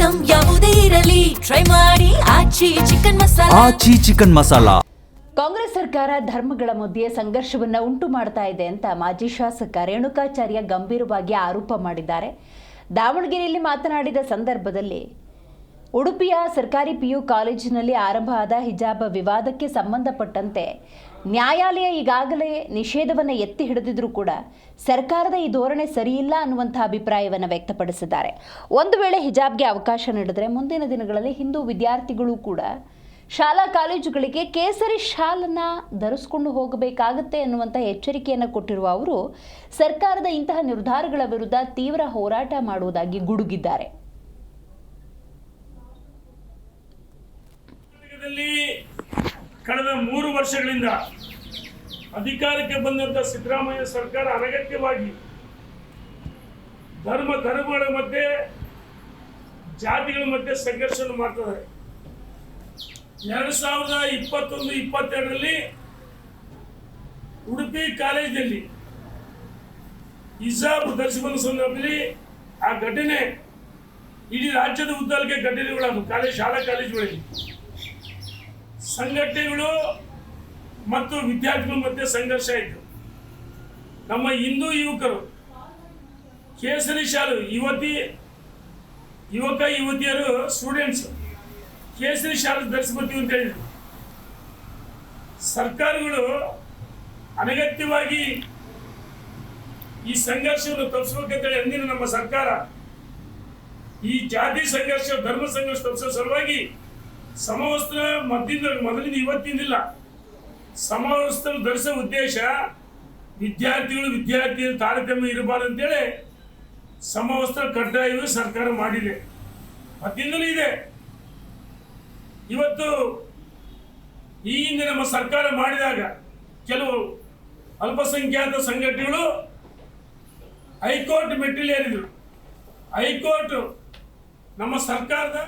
Item ಯಾವುದೇ ಇರಲಿ try ಮಾಡಿ ಆಚಿ ಚಿಕನ್ ಮಸಾಲಾ. ಕಾಂಗ್ರೆಸ್ ಸರ್ಕಾರ ಧರ್ಮಗಳ ಮಧ್ಯೆ ಸಂಘರ್ಷವನ್ನ ಉಂಟು ಮಾಡ್ತಾ ಇದೆ ಅಂತ ಮಾಜಿ ಶಾಸಕ ರೇಣುಕಾಚಾರ್ಯ ಗಂಭೀರವಾಗಿ ಆರೋಪ ಮಾಡಿದ್ದಾರೆ. ದಾವಣಗೆರೆಯಲ್ಲಿ ಮಾತನಾಡಿದ ಸಂದರ್ಭದಲ್ಲಿ ಉಡುಪಿಯ ಸರ್ಕಾರಿ ಪಿಯು ಕಾಲೇಜಿನಲ್ಲಿ ಆರಂಭ ಆದ ಹಿಜಾಬ್ ವಿವಾದಕ್ಕೆ ಸಂಬಂಧಪಟ್ಟಂತೆ ನ್ಯಾಯಾಲಯ ಈಗಾಗಲೇ ನಿಷೇಧವನ್ನು ಎತ್ತಿ ಹಿಡಿದಿದ್ರೂ ಕೂಡ ಸರ್ಕಾರದ ಈ ಧೋರಣೆ ಸರಿಯಿಲ್ಲ ಅನ್ನುವಂಥ ಅಭಿಪ್ರಾಯವನ್ನು ವ್ಯಕ್ತಪಡಿಸಿದ್ದಾರೆ. ಒಂದು ವೇಳೆ ಹಿಜಾಬ್ಗೆ ಅವಕಾಶ ನೀಡಿದರೆ ಮುಂದಿನ ದಿನಗಳಲ್ಲಿ ಹಿಂದೂ ವಿದ್ಯಾರ್ಥಿಗಳು ಕೂಡ ಶಾಲಾ ಕಾಲೇಜುಗಳಿಗೆ ಕೇಸರಿ ಶಾಲನ್ನು ಧರಿಸಿಕೊಂಡು ಹೋಗಬೇಕಾಗುತ್ತೆ ಅನ್ನುವಂಥ ಎಚ್ಚರಿಕೆಯನ್ನು ಕೊಟ್ಟಿರುವ ಅವರು ಸರ್ಕಾರದ ಇಂತಹ ನಿರ್ಧಾರಗಳ ವಿರುದ್ಧ ತೀವ್ರ ಹೋರಾಟ ಮಾಡುವುದಾಗಿ ಗುಡುಗಿದ್ದಾರೆ. ಕಳೆದ 3 ವರ್ಷಗಳಿಂದ ಅಧಿಕಾರಕ್ಕೆ ಬಂದಂತ ಸಿದ್ದರಾಮಯ್ಯ ಸರ್ಕಾರ ಅನಗತ್ಯವಾಗಿ ಧರ್ಮಗಳ ಮಧ್ಯೆ ಜಾತಿಗಳ ಮಧ್ಯೆ ಸಂಘರ್ಷವನ್ನು ಮಾಡ್ತಿದ್ದಾರೆ. 2021-22ರಲ್ಲಿ ಉಡುಪಿ ಕಾಲೇಜಿನಲ್ಲಿ ಹಿಜಾಬ್ ಧರಿಸಿಕೊಂಡ ಸಂದರ್ಭದಲ್ಲಿ ಆ ಘಟನೆ ಇಡೀ ರಾಜ್ಯದ ಉದ್ದಕ್ಕೆ ಘಟನೆಗಳಾದವು. ಶಾಲಾ ಕಾಲೇಜುಗಳಲ್ಲಿ ಸಂಘಟನೆಗಳು ಮತ್ತು ವಿದ್ಯಾರ್ಥಿಗಳ ಮಧ್ಯೆ ಸಂಘರ್ಷ ಆಯಿತು. ನಮ್ಮ ಹಿಂದೂ ಯುವಕರು ಕೇಸರಿ ಶಾಲು ಯುವಕ ಯುವತಿಯರು ಸ್ಟೂಡೆಂಟ್ಸ್ ಕೇಸರಿ ಶಾಲು ಧರಿಸ್ಕೊತೀವಿ ಅಂತ ಹೇಳಿದರು. ಸರ್ಕಾರಗಳು ಅನಗತ್ಯವಾಗಿ ಈ ಸಂಘರ್ಷವನ್ನು ತಪ್ಪಿಸ್ಬೇಕಂತೇಳಿ ಅಂದಿನ ನಮ್ಮ ಸರ್ಕಾರ ಈ ಜಾತಿ ಸಂಘರ್ಷ ಧರ್ಮ ಸಂಘರ್ಷ ತಪ್ಪಿಸೋ ಸಲುವಾಗಿ ಸಮವಸ್ತ್ರ ಮೊದಲಿಂದ ಇವತ್ತಿಂದಿಲ್ಲ, ಸಮವಸ್ತ್ರ ಧರಿಸೋ ಉದ್ದೇಶ ವಿದ್ಯಾರ್ಥಿಗಳು ತಾರತಮ್ಯ ಇರಬಾರ್ದು ಅಂತೇಳಿ ಸಮವಸ್ತ್ರ ಕಡ್ಡಾಯವೂ ಸರ್ಕಾರ ಮಾಡಿದೆ, ಮತ್ತಿಂದಲೂ ಇದೆ. ಇವತ್ತು ಈ ಹಿಂದೆ ನಮ್ಮ ಸರ್ಕಾರ ಮಾಡಿದಾಗ ಕೆಲವು ಅಲ್ಪಸಂಖ್ಯಾತ ಸಂಘಟನೆಗಳು ಹೈಕೋರ್ಟ್ ಮೆಟ್ಟಿಲೇರಿದ್ರು. ಹೈಕೋರ್ಟ್ ನಮ್ಮ ಸರ್ಕಾರದ